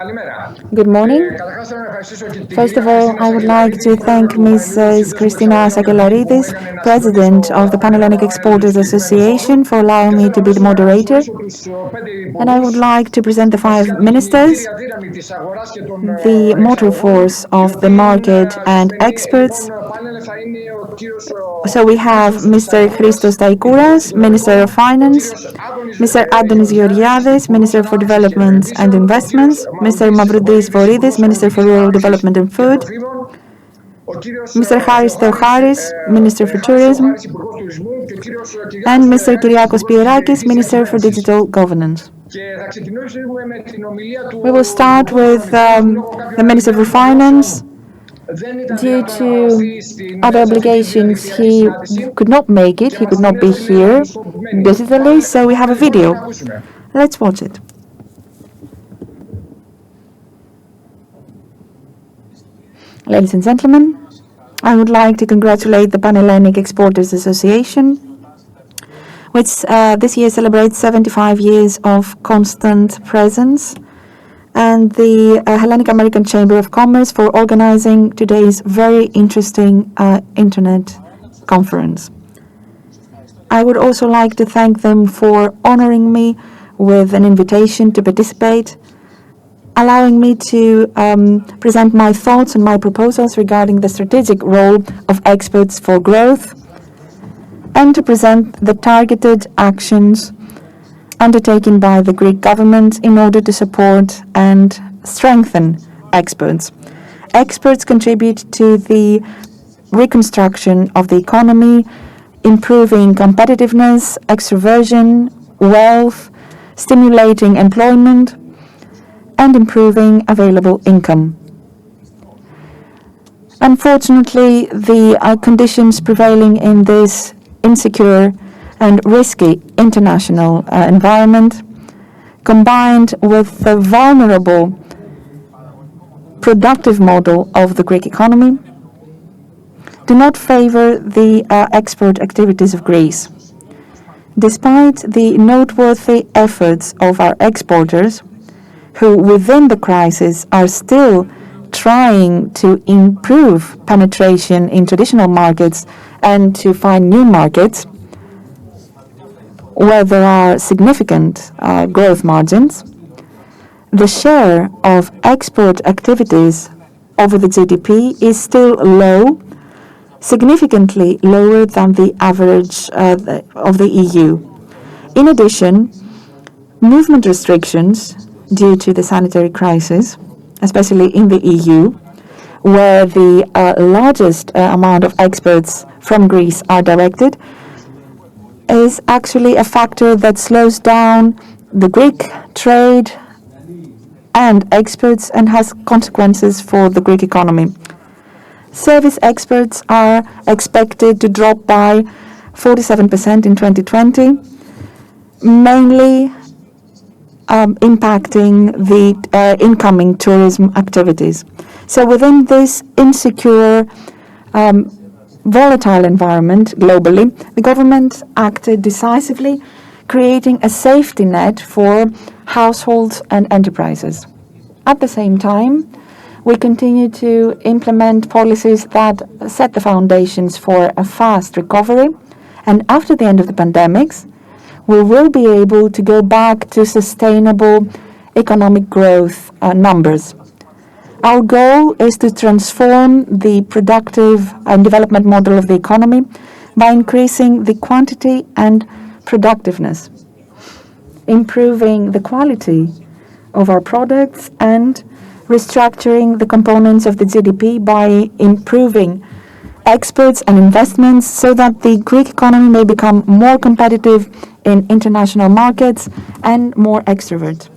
Good morning. First of all, I would like to thank Mrs. Christos Sakellaridis, President of the Pan-Hellenic Exporters Association, for allowing me to be the moderator. And I would like to present the 5 ministers, the motor force of the market and experts. So we have Mr. Christos Staikouras, Minister of Finance, Mr. Adonis Georgiadis, Minister for Development and Investments, Mr. Mavroudis Voridis, Minister for Rural Development and Food, Mr. Theocharis, Minister for Tourism, and Mr. Kyriakos, Minister for Digital Governance. We will start with the Minister for Finance. Due to other obligations, he could not make it. He could not be here digitally, so we have a video. Let's watch it. Ladies and gentlemen, I would like to congratulate the Pan-Hellenic Exporters Association, which this year celebrates 75 years of constant presence, and the Hellenic-American Chamber of Commerce for organizing today's very interesting internet conference. I would also like to thank them for honoring me with an invitation to participate, allowing me to present my thoughts and my proposals regarding the strategic role of exports for growth, and to present the targeted actions undertaken by the Greek government in order to support and strengthen exports. Exports contribute to the reconstruction of the economy, improving competitiveness, extroversion, wealth, stimulating employment, and improving available income. Unfortunately, the conditions prevailing in this insecure and risky international environment, combined with the vulnerable productive model of the Greek economy, do not favor the export activities of Greece. Despite the noteworthy efforts of our exporters, who within the crisis are still trying to improve penetration in traditional markets and to find new markets, where there are significant growth margins, the share of export activities over the GDP is still low, significantly lower than the average of the EU. In addition, movement restrictions due to the sanitary crisis, especially in the EU, where the largest amount of exports from Greece are directed, is actually a factor that slows down the Greek trade and exports and has consequences for the Greek economy. Service exports are expected to drop by 47% in 2020, mainly impacting the incoming tourism activities. So within this insecure, volatile environment globally, the government acted decisively, creating a safety net for households and enterprises. At the same time, we continue to implement policies that set the foundations for a fast recovery, and after the end of the pandemic, we will be able to go back to sustainable economic growth numbers. Our goal is to transform the productive and development model of the economy by increasing the quantity and productiveness, improving the quality of our products, and restructuring the components of the GDP by improving exports and investments so that the Greek economy may become more competitive in international markets and more extrovert.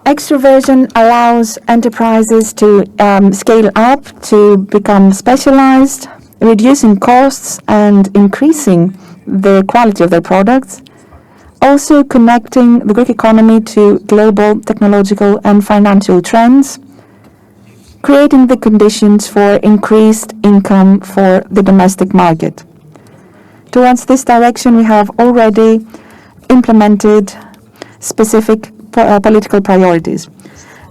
Extroversion allows enterprises to scale up, to become specialized, reducing costs and increasing the quality of their products, also connecting the Greek economy to global technological and financial trends, creating the conditions for increased income for the domestic market. Towards this direction, we have already implemented specific political priorities.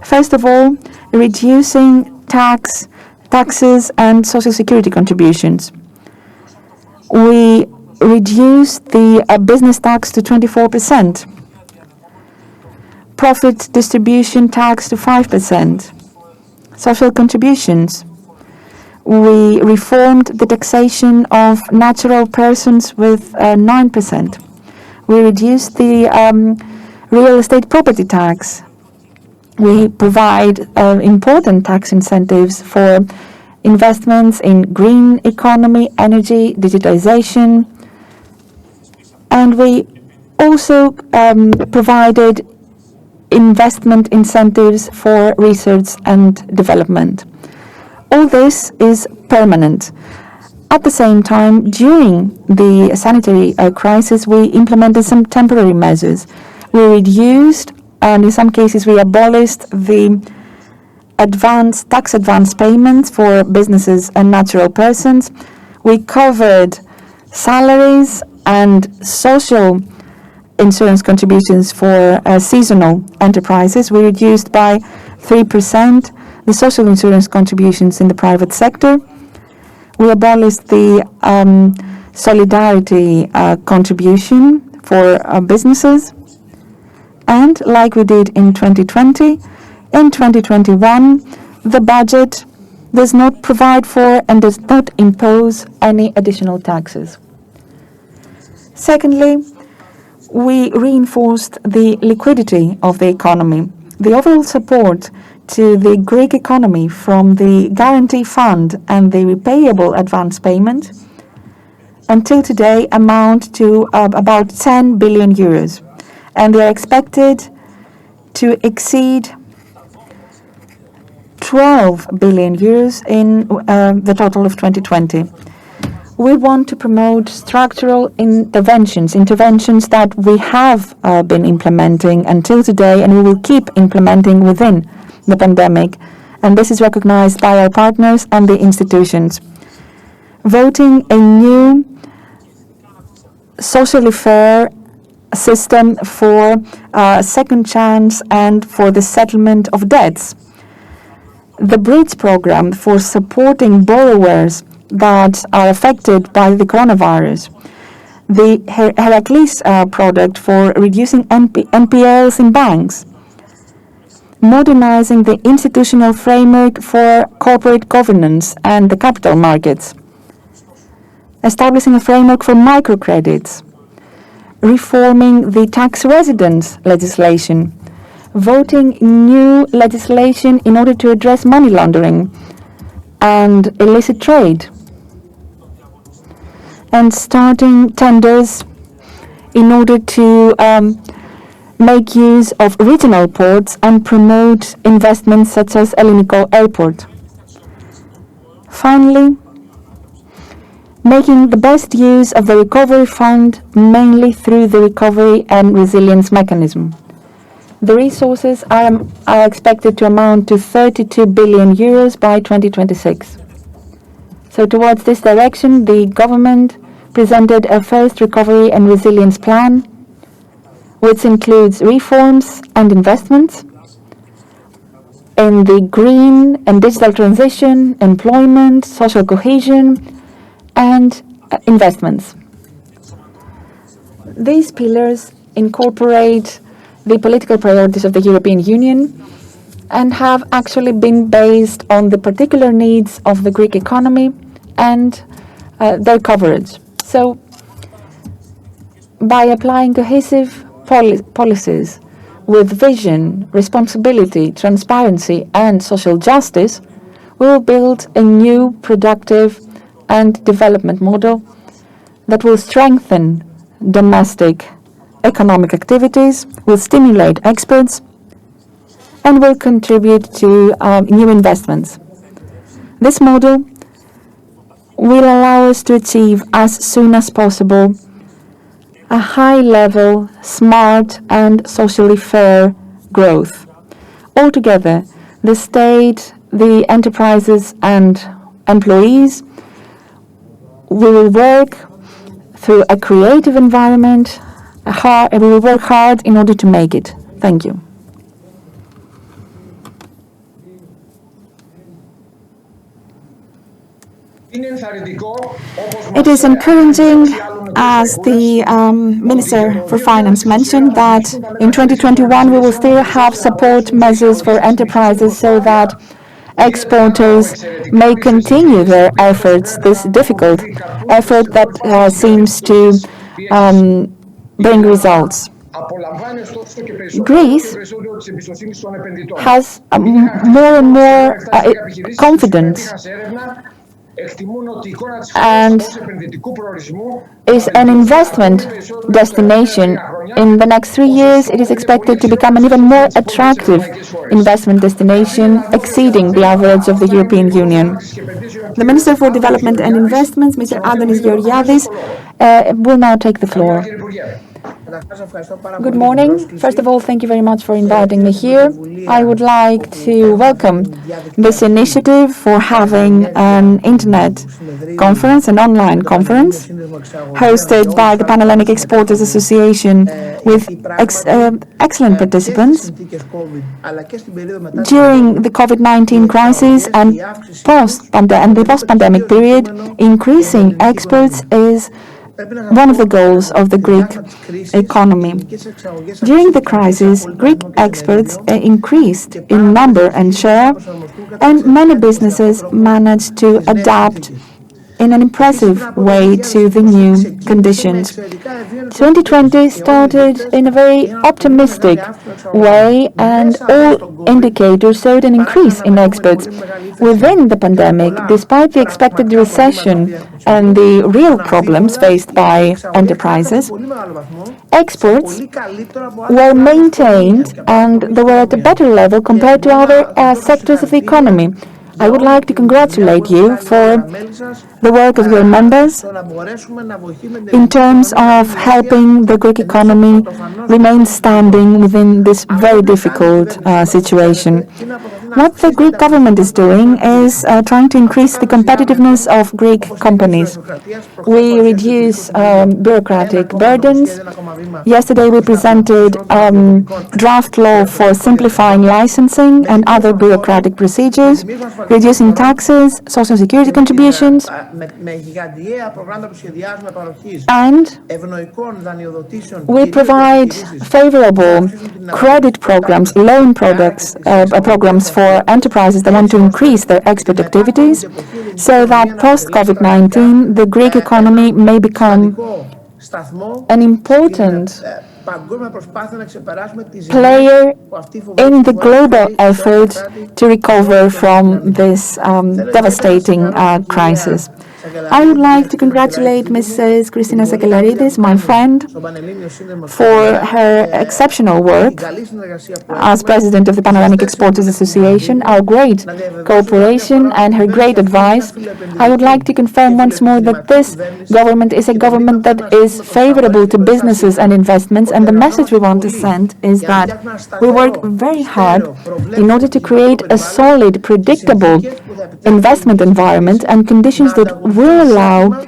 First of all, reducing taxes and social security contributions. We reduced the business tax to 24%, profit distribution tax to 5%, social contributions. We reformed the taxation of natural persons with 9%. We reduced the real estate property tax. We provide important tax incentives for investments in green economy, energy, digitization, and we also provided investment incentives for research and development. All this is permanent. At the same time, during the sanitary crisis, we implemented some temporary measures. We reduced, and in some cases we abolished, the tax advance payments for businesses and natural persons. We covered salaries and social insurance contributions for seasonal enterprises. We reduced by 3% the social insurance contributions in the private sector. We abolished the solidarity contribution for businesses. And like we did in 2020, in 2021, the budget does not provide for and does not impose any additional taxes. Secondly, we reinforced the liquidity of the economy. The overall support to the Greek economy from the Guarantee Fund and the repayable advance payment until today amount to about 10 billion euros, and they are expected to exceed 12 billion euros in the total of 2020. We want to promote structural interventions that we have been implementing until today, and we will keep implementing within the pandemic, and this is recognized by our partners and the institutions. Voting a new socially fair system for second chance and for the settlement of debts. The bridge program for supporting borrowers that are affected by the coronavirus. The HACC product for reducing NPLs in banks. Modernizing the institutional framework for corporate governance and the capital markets. Establishing a framework for microcredits. Reforming the tax residence legislation. Voting new legislation in order to address money laundering and illicit trade. And starting tenders in order to make use of regional ports and promote investments such as Hellenic-American Airport. Finally, making the best use of the recovery fund mainly through the recovery and resilience mechanism. The resources are expected to amount to 32 billion euros by 2026. So towards this direction, the government presented a first recovery and resilience plan, which includes reforms and investments in the green and digital transition, employment, social cohesion, and investments. These pillars incorporate the political priorities of the European Union and have actually been based on the particular needs of the Greek economy and their coverage. So, by applying cohesive policies with vision, responsibility, transparency, and social justice, we will build a new, productive, and development model that will strengthen domestic economic activities, will stimulate exports, and will contribute to new investments. This model will allow us to achieve as soon as possible a high-level, smart, and socially fair growth. Altogether, the state, the enterprises, and employees, we will work through a creative environment, we will work hard in order to make it. Thank you. It is encouraging, as the Minister for Finance mentioned, that in 2021 we will still have support measures for enterprises so that exporters may continue their efforts, this difficult effort that seems to bring results. Greece has more and more confidence and is an investment destination. In the next 3 years, it is expected to become an even more attractive investment destination, exceeding the average of the European Union. The Minister for Development and Investments, Mr. Adonis Georgiadis, will now take the floor. Good morning. First of all, thank you very much for inviting me here. I would like to welcome this initiative for having an internet conference, an online conference, hosted by the Pan-Hellenic Exporters Association with excellent participants. During the COVID-19 crisis and the post-pandemic period, increasing exports is one of the goals of the Greek economy. During the crisis, Greek exports increased in number and share, and many businesses managed to adapt in an impressive way to the new conditions. 2020 started in a very optimistic way, and all indicators showed an increase in exports. Within the pandemic, despite the expected recession and the real problems faced by enterprises, exports were maintained and they were at a better level compared to other sectors of the economy. I would like to congratulate you for the work of your members in terms of helping the Greek economy remain standing within this very difficult situation. What the Greek government is doing is trying to increase the competitiveness of Greek companies. We reduce bureaucratic burdens. Yesterday we presented draft law for simplifying licensing and other bureaucratic procedures, reducing taxes, social security contributions, and we provide favorable credit programs, loan programs for enterprises that want to increase their export activities, so that post-COVID-19 the Greek economy may become an important player in the global effort to recover from this devastating crisis. I would like to congratulate Mrs. Christina Sakellaridis, my friend, for her exceptional work as president of the Pan-Hellenic Exporters Association, our great cooperation and her great advice. I would like to confirm once more that this government is a government that is favorable to businesses and investments, and the message we want to send is that we work very hard in order to create a solid, predictable investment environment and conditions that will allow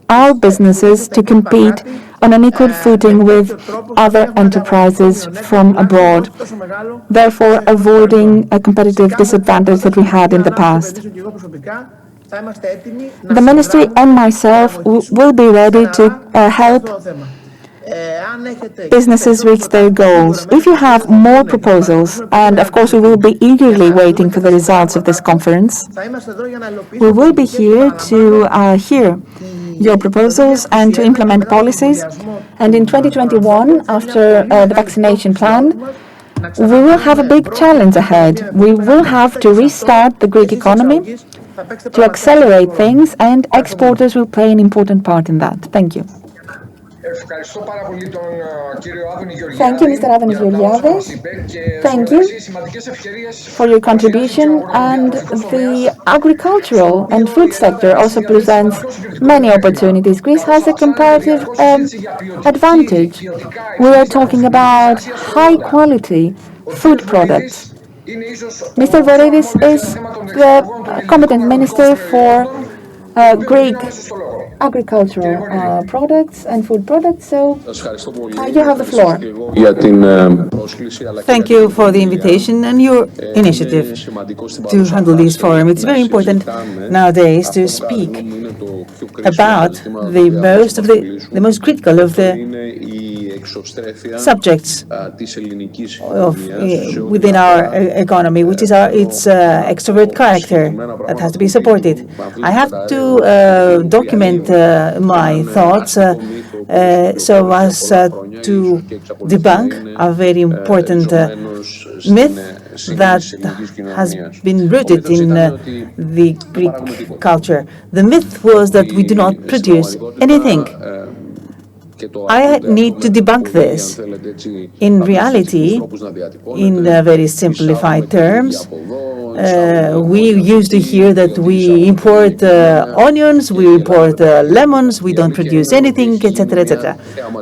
our businesses to compete on an equal footing with other enterprises from abroad, therefore avoiding a competitive disadvantage that we had in the past. The Ministry and myself will be ready to help businesses reach their goals. If you have more proposals, and of course we will be eagerly waiting for the results of this conference, we will be here to hear your proposals and to implement policies. And in 2021, after the vaccination plan, we will have a big challenge ahead. We will have to restart the Greek economy, to accelerate things, and exporters will play an important part in that. Thank you. Thank you, Mr. Adonis Georgiadis. Thank you for your contribution. And the agricultural and food sector also presents many opportunities. Greece has a comparative advantage. We are talking about high-quality food products. Mr. Voridis is the competent minister for Greek agricultural products and food products. So you have the floor. Thank you for the invitation and your initiative to handle this forum. It's very important nowadays to speak about the most critical of the subjects within our economy, which is its extrovert character that has to be supported. I have to document my thoughts so as to debunk a very important myth that has been rooted in the Greek culture. The myth was that we do not produce anything. I need to debunk this. In reality, in very simplified terms, we used to hear that we import onions, we import lemons, we don't produce anything, etc., etc.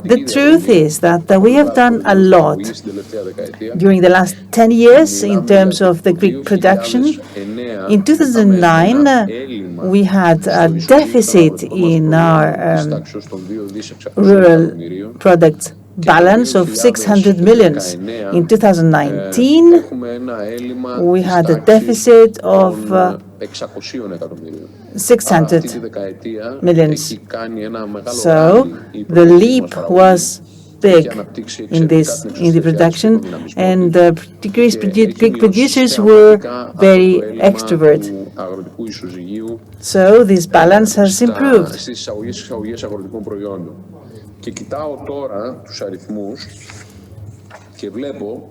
The truth is that we have done a lot during the last 10 years in terms of the Greek production. In 2009, we had a deficit in our rural products balance of 600 million. In 2019, we had a deficit of 600 million. So the leap was big in the production, and the Greek producers were very extrovert. So this balance has improved. Και κοιτάω τώρα τους αριθμούς και βλέπω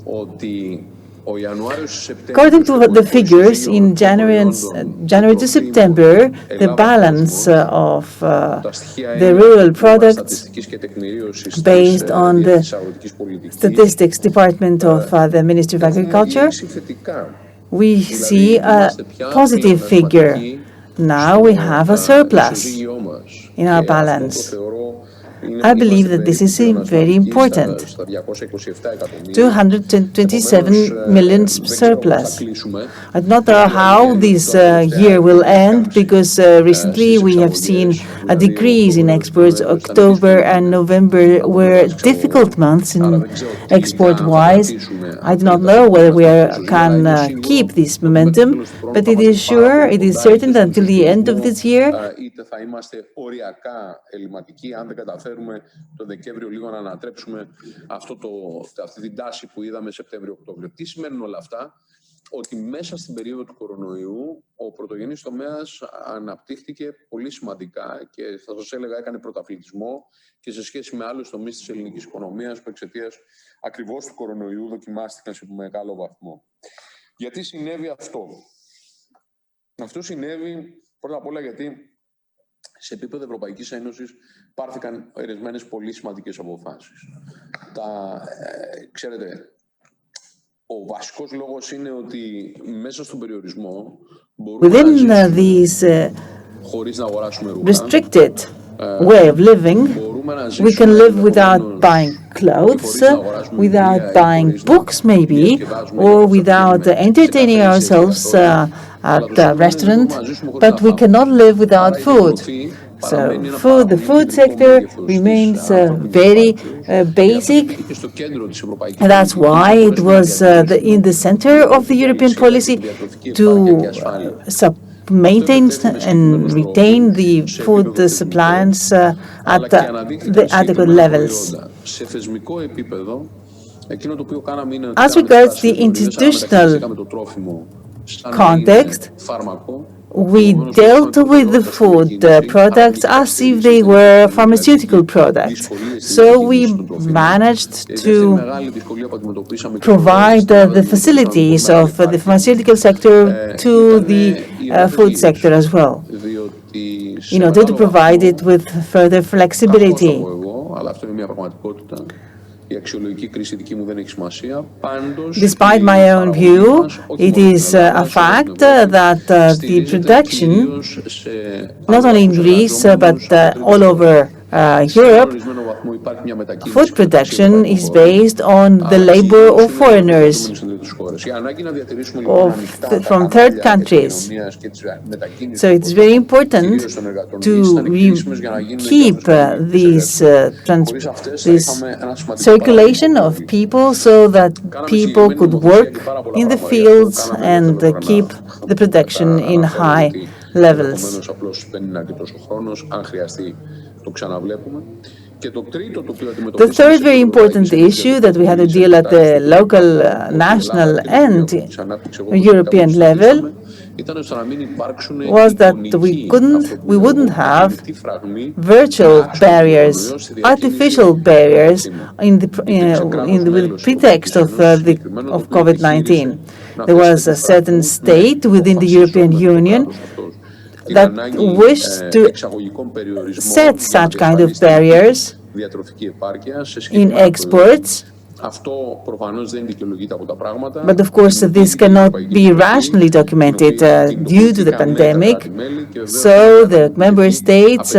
ότι ο Ιανουάριος και Σεπτέμβριος. According to the figures in January to September, the balance of the rural products based on the statistics department of the Ministry of Agriculture, we see a positive figure. Now we have a surplus in our balance. I believe that this is very important. 227 million surplus. I do not know how this year will end, because recently we have seen a decrease in exports. October and November were difficult months in export-wise. I do not know whether we can keep this momentum, but it is certain that until the end of this year, το Δεκέμβριο λίγο να ανατρέψουμε αυτή την τάση που είδαμε Σεπτέμβριο-Οκτώβριο. Τι σημαίνουν όλα αυτά? Ότι μέσα στην περίοδο του κορονοϊού ο πρωτογενής τομέας αναπτύχθηκε πολύ σημαντικά και θα σας έλεγα έκανε πρωταθλητισμό και σε σχέση με άλλους τομείς της ελληνικής οικονομίας που εξαιτίας ακριβώς του κορονοϊού δοκιμάστηκαν σε μεγάλο βαθμό. Γιατί συνέβη αυτό? Αυτό συνέβη πρώτα απ' όλα γιατί σε επίπεδο Ευρωπαϊκής Ένωσης πάρθηκαν ορισμένες πολύ σημαντικές αποφάσεις. Ξέρετε, ο βασικός λόγος είναι ότι μέσα στον περιορισμό μπορούμε να ζήσουμε χωρίς να αγοράσουμε ρούχα. Restricted way of living, we can live without buying clothes, without buying books maybe, or without entertaining ourselves at a restaurant, but we cannot live without food. So the food sector remains very basic. That's why it was in the center of the European policy to maintain and retain the food supplies at the adequate levels. As regards the institutional context, we dealt with the food products as if they were pharmaceutical products. So we managed to provide the facilities of the pharmaceutical sector to the food sector as well, in order to provide it with further flexibility. Despite my own view, it is a fact that the production, not only in Greece but all over Europe, food production is based on the labor of foreigners. from third countries. So it's very important to keep this circulation of people so that people could work in the fields and keep the production in high levels. The third very important issue that we had to deal at the local, national and European level was that we wouldn't have virtual barriers, artificial barriers with the pretext of COVID-19. There was a certain state within the European Union that wished to set such kind of barriers in exports. But of course, this cannot be rationally documented due to the pandemic. So the member states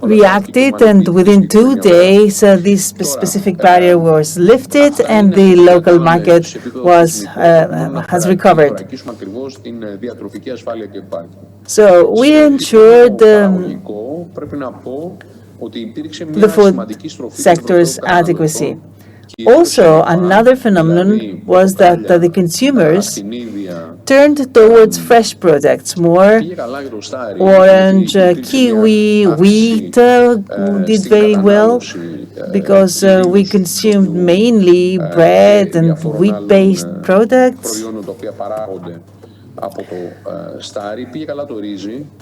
reacted, and within 2 days, this specific barrier was lifted, and the local market has recovered. So we ensured the food sector's adequacy. Also, another phenomenon was that the consumers turned towards fresh products more. Orange, kiwi, wheat did very well because we consumed mainly bread and wheat-based products.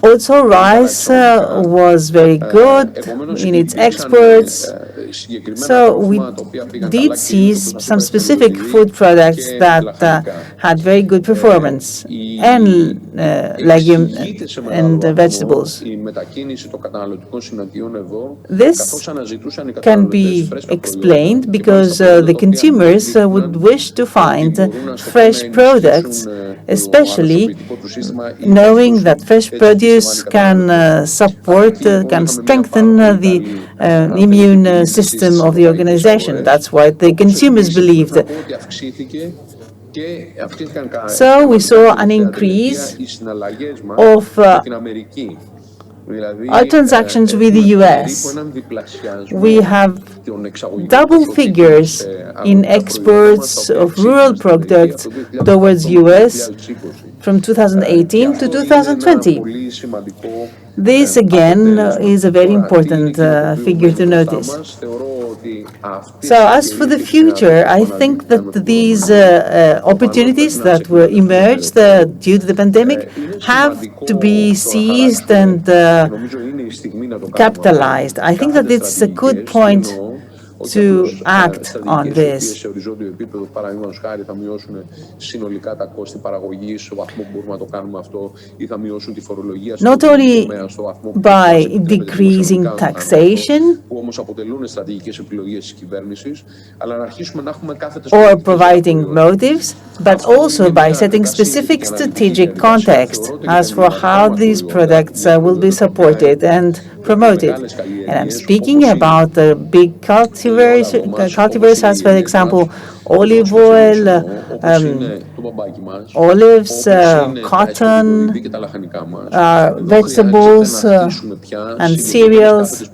Also, rice was very good in its exports. So we did see some specific food products that had very good performance, and legumes and vegetables. This can be explained because the consumers would wish to find fresh products, especially knowing that fresh produce can strengthen the immune system of the organization. That's what the consumers believed. So we saw an increase of our transactions with the US. We have double figures in exports of rural products towards US from 2018 to 2020. This again is a very important figure to notice. So as for the future, I think that these opportunities that were emerged due to the pandemic have to be seized and capitalized. I think that it's a good point to act on this. Not only by decreasing taxation or providing motives, but also by setting specific strategic context as for how these products will be supported and promoted. And I'm speaking about the big cultivars as, for example, olive oil, olives, cotton, vegetables, and cereals.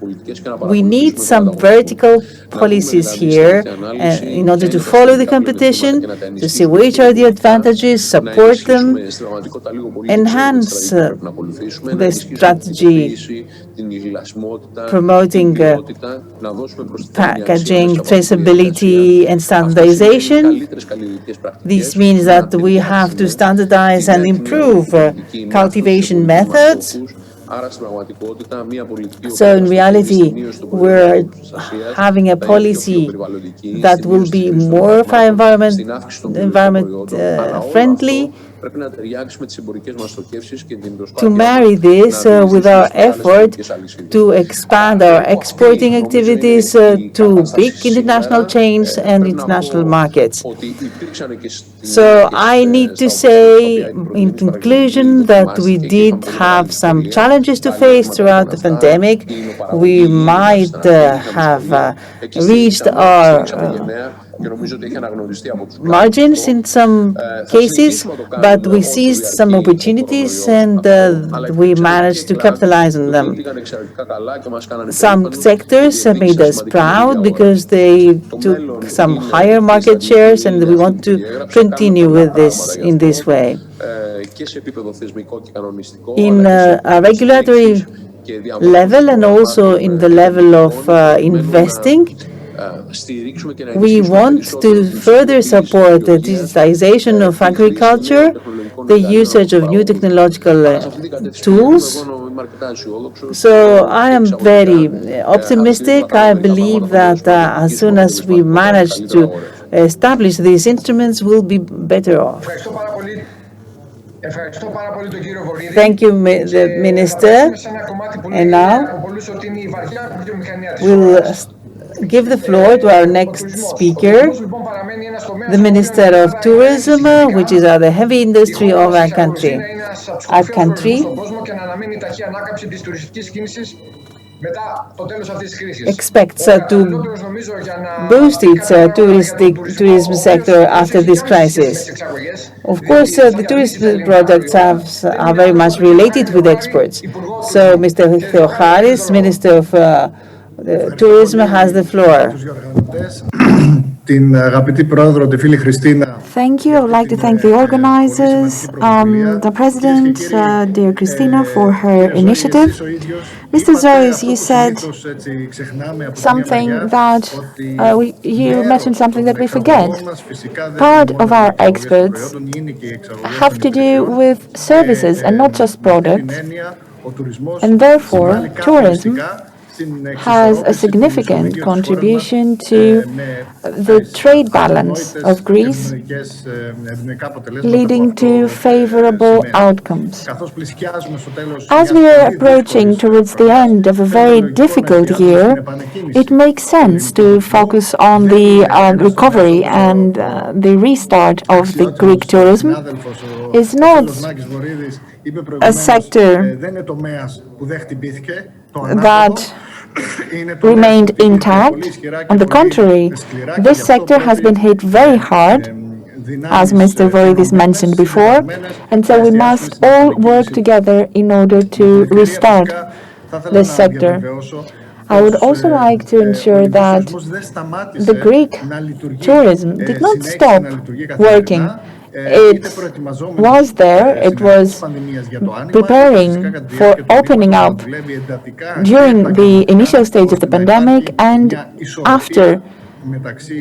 We need some vertical policies here in order to follow the competition, to see which are the advantages, support them, enhance the strategy, promoting packaging, traceability, and standardization. This means that we have to standardize and improve cultivation methods. So in reality, we're having a policy that will be more environment friendly, to marry this with our effort to expand our exporting activities to big international chains and international markets. So I need to say in conclusion that we did have some challenges to face throughout the pandemic. We might have reached our margins in some cases, but we seized some opportunities and we managed to capitalize on them. Some sectors made us proud because they took some higher market shares, and we want to continue with this in this way. In a regulatory level and also in the level of investing, we want to further support the digitization of agriculture, the usage of new technological tools. So I am very optimistic. I believe that as soon as we manage to establish these instruments, we'll be better off. Thank you, the Minister. And now we'll give the floor to our next speaker, the Minister of Tourism, which is the heavy industry of our country. Our country expects to boost its tourism sector after this crisis. Of course, the tourist products are very much related with exports. So Mr. Theocharis, Minister of Tourism, has the floor. Thank you. I would like to thank the organizers, the President, dear Christina, for her initiative. Mr. Zois, you said something that you mentioned something that we forget. Part of our exports have to do with services and not just products, and therefore tourism has a significant contribution to the trade balance of Greece, leading to favorable outcomes. As we are approaching towards the end of a very difficult year, it makes sense to focus on the recovery and the restart of the Greek tourism. It's not a sector that remained intact. On the contrary, this sector has been hit very hard, as Mr. Voridis mentioned before, and so we must all work together in order to restart this sector. I would also like to ensure that the Greek tourism did not stop working. It was there, it was preparing for opening up during the initial stage of the pandemic, and after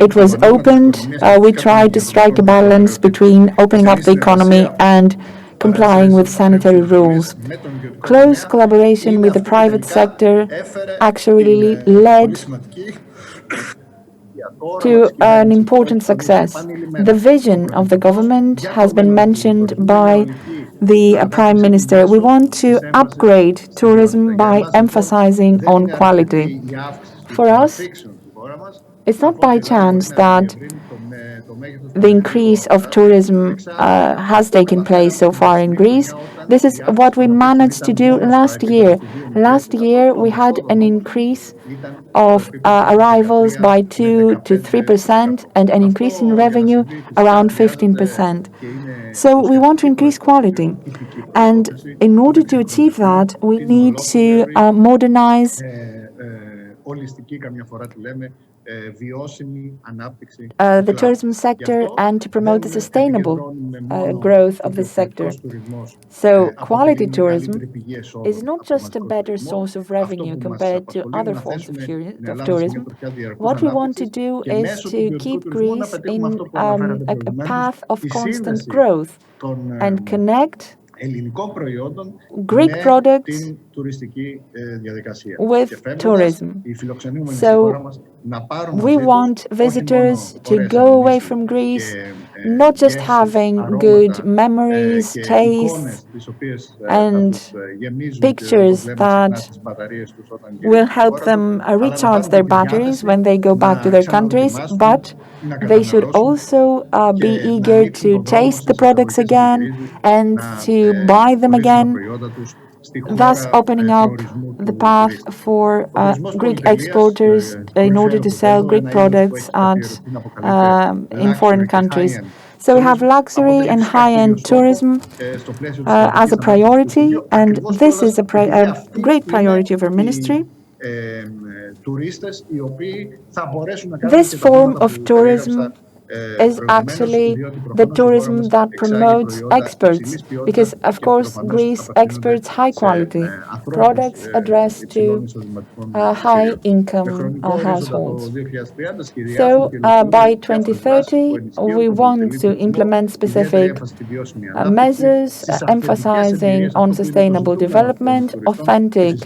it was opened, we tried to strike a balance between opening up the economy and complying with sanitary rules. Close collaboration with the private sector actually led to an important success. The vision of the government has been mentioned by the Prime Minister. We want to upgrade tourism by emphasizing on quality. For us, it's not by chance that the increase of tourism has taken place so far in Greece. This is what we managed to do last year. Last year, we had an increase of arrivals by 2 to 3% and an increase in revenue around 15%. So we want to increase quality. And in order to achieve that, we need to modernize the tourism sector and to promote the sustainable growth of the sector. So quality tourism is not just a better source of revenue compared to other forms of tourism. What we want to do is to keep Greece in a path of constant growth and connect Greek products with tourism. So we want visitors to go away from Greece not just having good memories, tastes, and pictures that will help them recharge their batteries when they go back to their countries, but they should also be eager to taste the products again and to buy them again thus opening up the path for Greek exporters in order to sell Greek products in foreign countries. So we have luxury and high-end tourism as a priority, and this is a great priority of our ministry. This form of tourism is actually the tourism that promotes exports, because of course Greece exports high quality products addressed to high income households. So by 2030 we want to implement specific measures emphasizing on sustainable development, authentic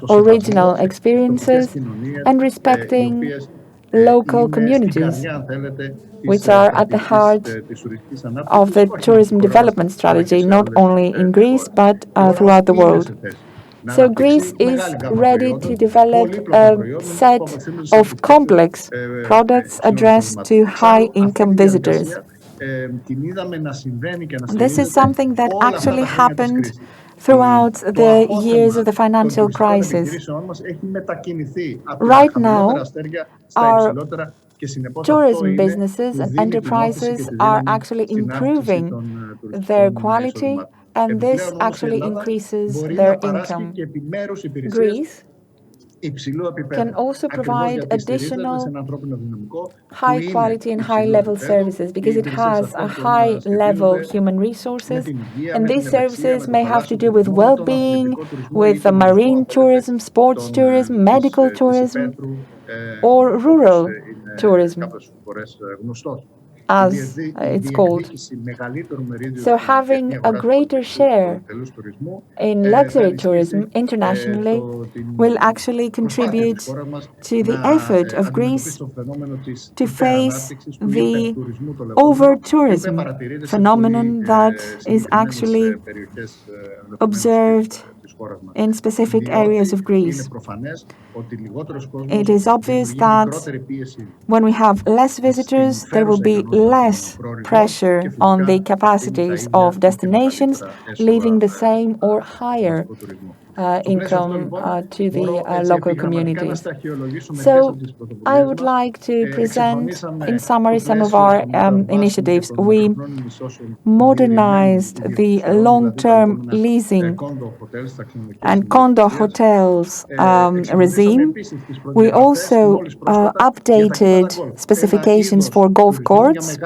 original experiences, and respecting local communities, which are at the heart of the tourism development strategy, not only in Greece but throughout the world. So Greece is ready to develop a set of complex products addressed to high-income visitors. This is something that actually happened throughout the years of the financial crisis. Right now, our tourism businesses and enterprises are actually improving their quality, and this actually increases their income. Greece can also provide additional high quality and high level services because it has a high level human resources, and these services may have to do with well-being, with marine tourism, sports tourism, medical tourism, or rural tourism, as it's called. So having a greater share in luxury tourism internationally will actually contribute to the effort of Greece to face the over-tourism phenomenon that is actually observed in specific areas of Greece. It is obvious that when we have less visitors, there will be less pressure on the capacities of destinations, leaving the same or higher income to the local communities. So I would like to present in summary some of our initiatives. We modernized the long-term leasing and condo hotels regime. We also updated specifications for golf courts.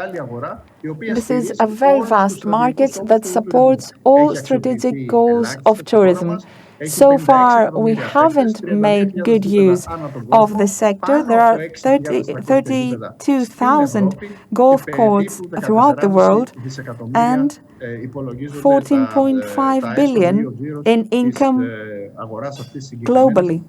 This is a very vast market that supports all strategic goals of tourism. So far, we haven't made good use of the sector. There are 32,000 golf courts throughout the world and 14.5 billion in income globally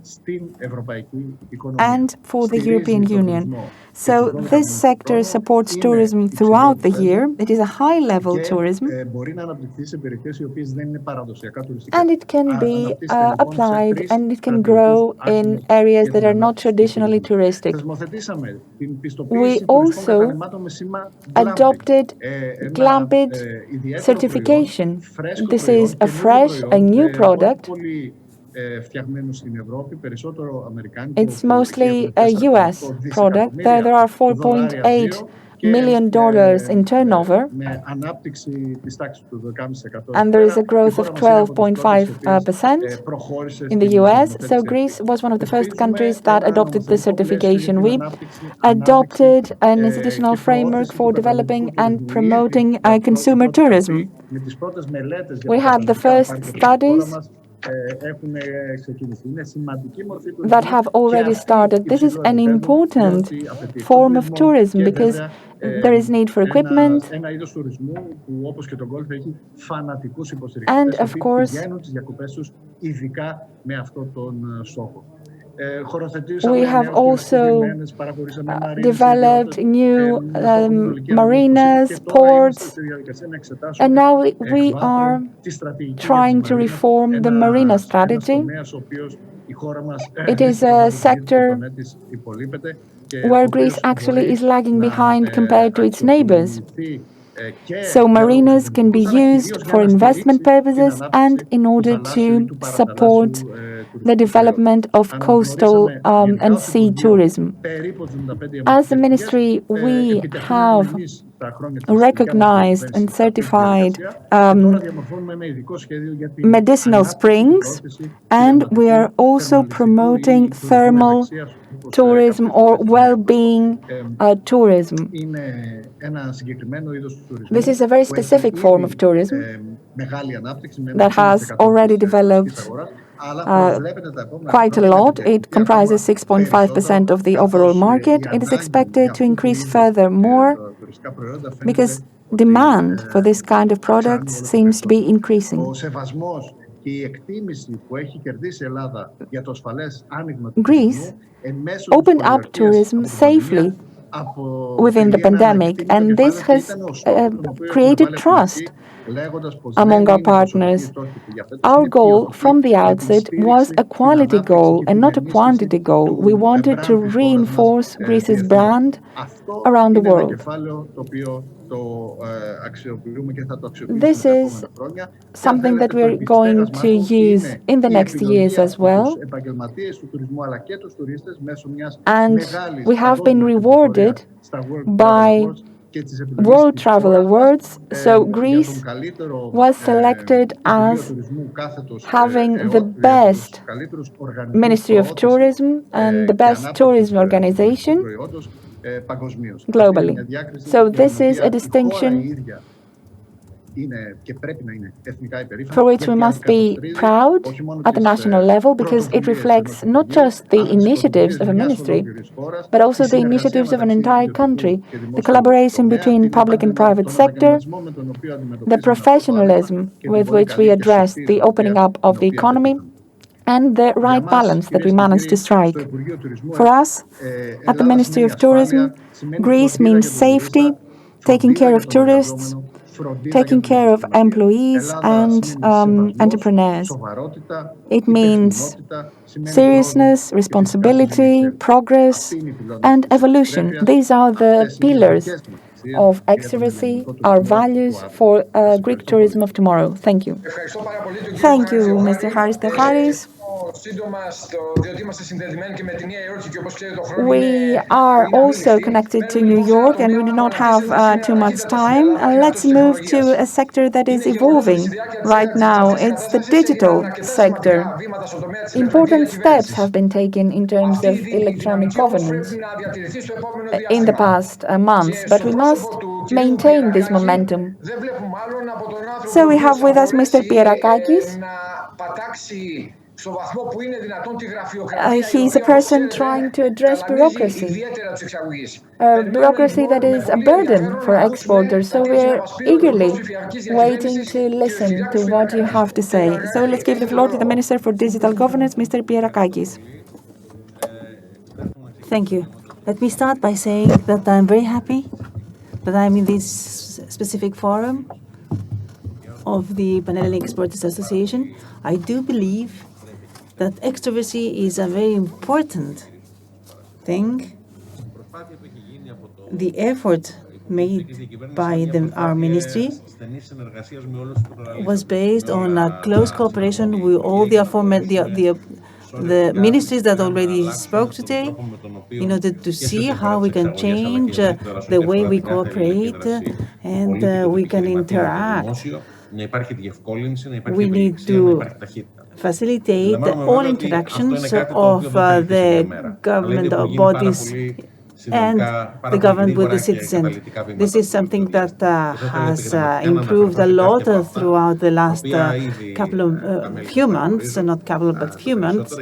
and for the European Union. So this sector supports tourism throughout the year. It is a high-level tourism, and it can be applied and it can grow in areas that are not traditionally touristic. We also adopted GLAMPID certification. This is a new product. It's mostly a US product. There are $4.8 million in turnover, and there is a growth of 12.5% in the US. So Greece was one of the first countries that adopted the certification. We adopted an institutional framework for developing and promoting consumer tourism. We had the first studies that have already started. This is an important form of tourism because there is need for equipment, and of course we have also developed new marinas, ports, and now we are trying to reform the marina strategy. It is a sector where Greece actually is lagging behind compared to its neighbors. So marinas can be used for investment purposes and in order to support the development of coastal and sea tourism. As a ministry, we have recognized and certified medicinal springs, and we are also promoting thermal tourism or well-being tourism. This is a very specific form of tourism that has already developed quite a lot. It comprises 6.5% of the overall market. It is expected to increase furthermore because demand for this kind of products seems to be increasing. Greece opened up tourism safely within the pandemic, and this has created trust among our partners. Our goal from the outset was a quality goal and not a quantity goal. We wanted to reinforce Greece's brand around the world. This is something that we're going to use in the next years as well. And we have been rewarded by World Travel Awards. So Greece was selected as having the best Ministry of Tourism and the best tourism organization globally. So this is a distinction for which we must be proud at the national level, because it reflects not just the initiatives of a ministry, but also the initiatives of an entire country, the collaboration between public and private sector, the professionalism with which we address the opening up of the economy, and the right balance that we managed to strike. For us, at the Ministry of Tourism, Greece means safety, taking care of tourists, taking care of employees and entrepreneurs. It means seriousness, responsibility, progress, and evolution. These are the pillars of excellency, our values for Greek tourism of tomorrow. Thank you. Thank you, Mr. Theocharis. We are also connected to New York, and we do not have too much time. Let's move to a sector that is evolving right now. It's the digital sector. Important steps have been taken in terms of electronic governance in the past months, but we must maintain this momentum. So we have with us Mr. Pierakakis. He's a person trying to address bureaucracy, bureaucracy that is a burden for exporters. So we're eagerly waiting to listen to what you have to say. So let's give the floor to the Minister for Digital Governance, Mr. Pierakakis. Thank you. Let me start by saying that I'm very happy that I'm in this specific forum of the Hellenic Exporters Association. I do believe that extroversy is a very important thing. The effort made by our ministry was based on a close cooperation with all the ministries that already spoke today, in order to see how we can change the way we cooperate and we can interact. We need to facilitate all interactions of the government bodies and the government with the citizens. This is something that has improved a lot throughout the last few months, not couple, but few months.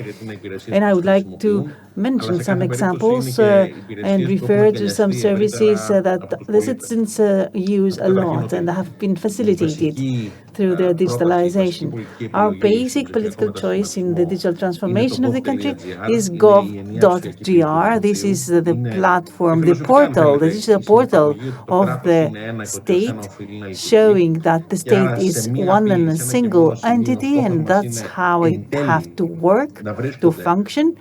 And I would like to mention some examples and refer to some services that the citizens use a lot and have been facilitated through their digitalization. Our basic political choice in the digital transformation of the country is gov.gr. This is the platform, the portal, the digital portal of the state, showing that the state is one and a single entity, and that's how it has to work, to function.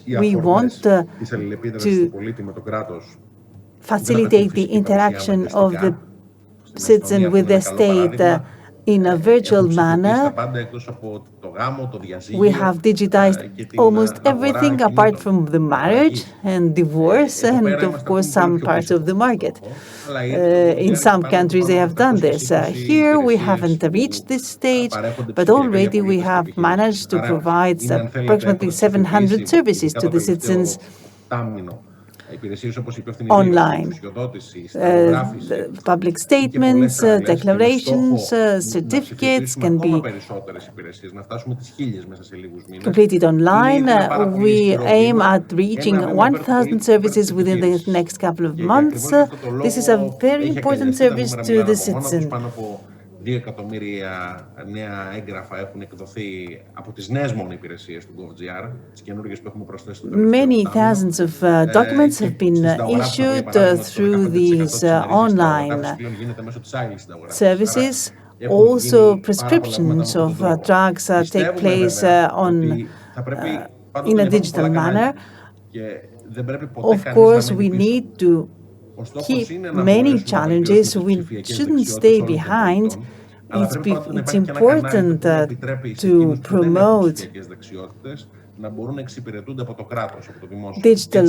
We want to facilitate the interaction of the citizen with the state in a virtual manner. We have digitized almost everything apart from the marriage and divorce and, of course, some parts of the market. In some countries, they have done this. Here, we haven't reached this stage, but already we have managed to provide approximately 700 services to the citizens online. Public statements, declarations, certificates can be completed online. We aim at reaching 1,000 services within the next couple of months. This is a very important service to the citizen. 2 εκατομμύρια νέα έγγραφα έχουν εκδοθεί από τις νέες μόνο υπηρεσίες του GovGR, τις καινούργιες που έχουμε προσθέσει. Many thousands of documents have been issued through these online services. Also, prescriptions of drugs take place in a digital manner. Of course, we need to keep many challenges. We shouldn't stay behind. It's important to promote digital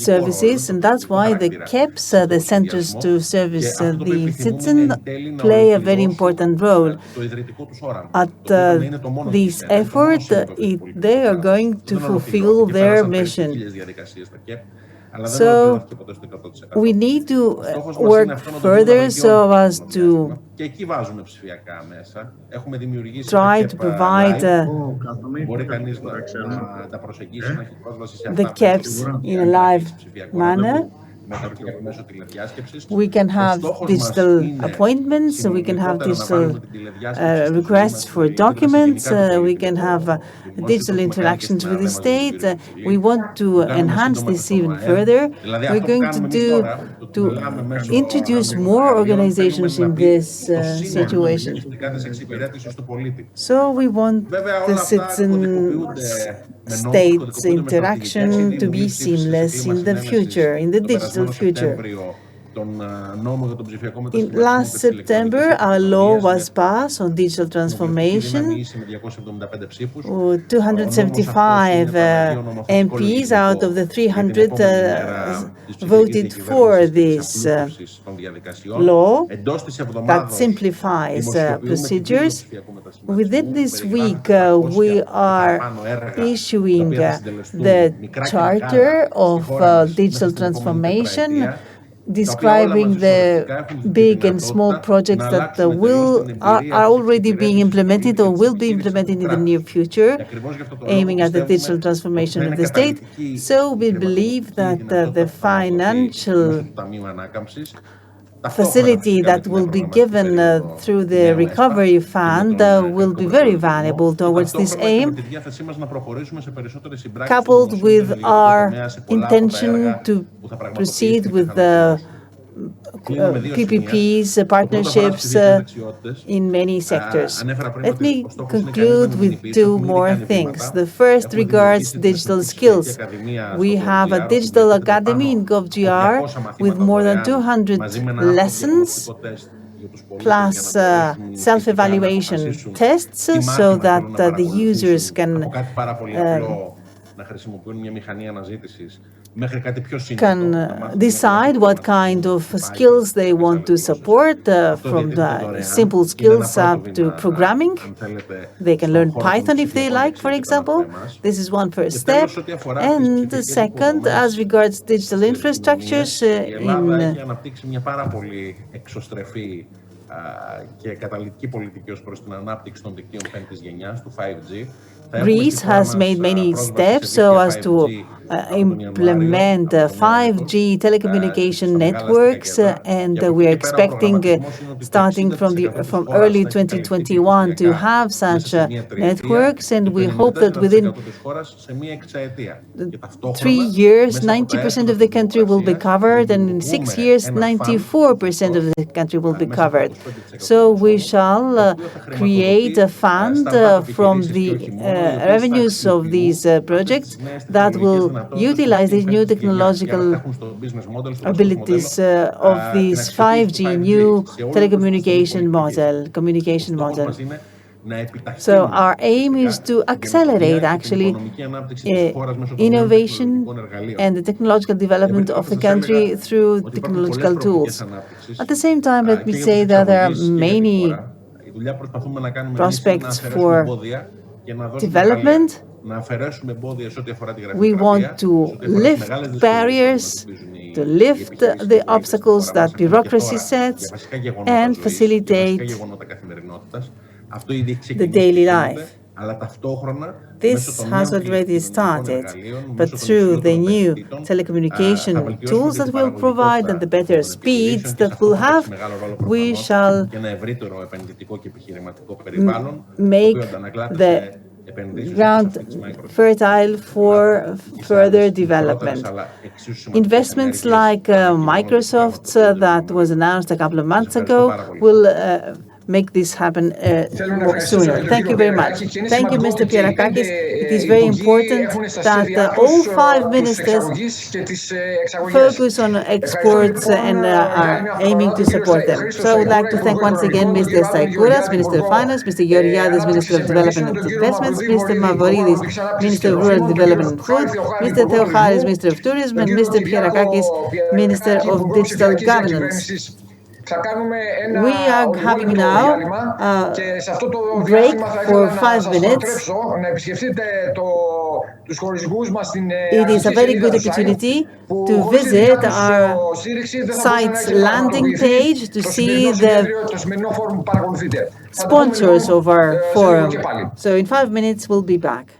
services, and that's why the CEPs, the Centers to Service the Citizen, play a very important role. At this effort, they are going to fulfill their mission. So we need to work further so as to try to provide the CEPs in a live manner. We can have digital appointments, we can have digital requests for documents, we can have digital interactions with the state. We want to enhance this even further. We're going to introduce more organizations in this situation. So we want the citizen-state's interaction to be seamless in the future, in the digital future. Last September, our law was passed on digital transformation. 275 MPs out of the 300 voted for this law that simplifies procedures. Within this week, we are issuing the Charter of Digital Transformation, describing the big and small projects that are already being implemented or will be implemented in the near future, aiming at the digital transformation of the state. So we believe that the financial facility that will be given through the recovery fund will be very valuable towards this aim, coupled with our intention to proceed with the PPPs, partnerships in many sectors. Let me conclude with two more things. The first regards digital skills. We have a digital academy in GovGR with more than 200 lessons, plus self-evaluation tests, so that the users can decide what kind of skills they want to support, from the simple skills up to programming. They can learn Python if they like, for example. This is one first step. And the second, as regards digital infrastructures, Greece has made many steps so as to implement 5G telecommunication networks, and we are expecting, starting from early 2021, to have such networks, and we hope that within 3 years, 90% of the country will be covered, and in 6 years, 94% of the country will be covered. So we shall create a fund from the revenues of these projects that will utilize these new technological abilities of this 5G new communication model. So our aim is to accelerate actually innovation and the technological development of the country through technological tools. At the same time, let me say that there are many prospects for development. We want to lift barriers, to lift the obstacles that bureaucracy sets, and facilitate the daily life. This has already started, but through the new telecommunication tools that will provide and the better speeds that we'll have, we shall make the ground fertile for further development. Investments like Microsoft's that was announced a couple of months ago will make this happen sooner. Thank you very much. Thank you, Mr. Pierrakakis. It is very important that all 5 ministers focus on exports and are aiming to support them. So I would like to thank once again Mr. Staikouras, Minister of Finance, Mr. Georgiadis, Minister of Development and Investments, Mr. Mavroudis, Minister of Rural Development and Food, Mr. Theocharis, Minister of Tourism, and Mr. Pierrakakis, Minister of Digital Governance. We are having now a break for 5 minutes. It is a very good opportunity to visit our site's landing page to see the sponsors of our forum. So in 5 minutes, we'll be back.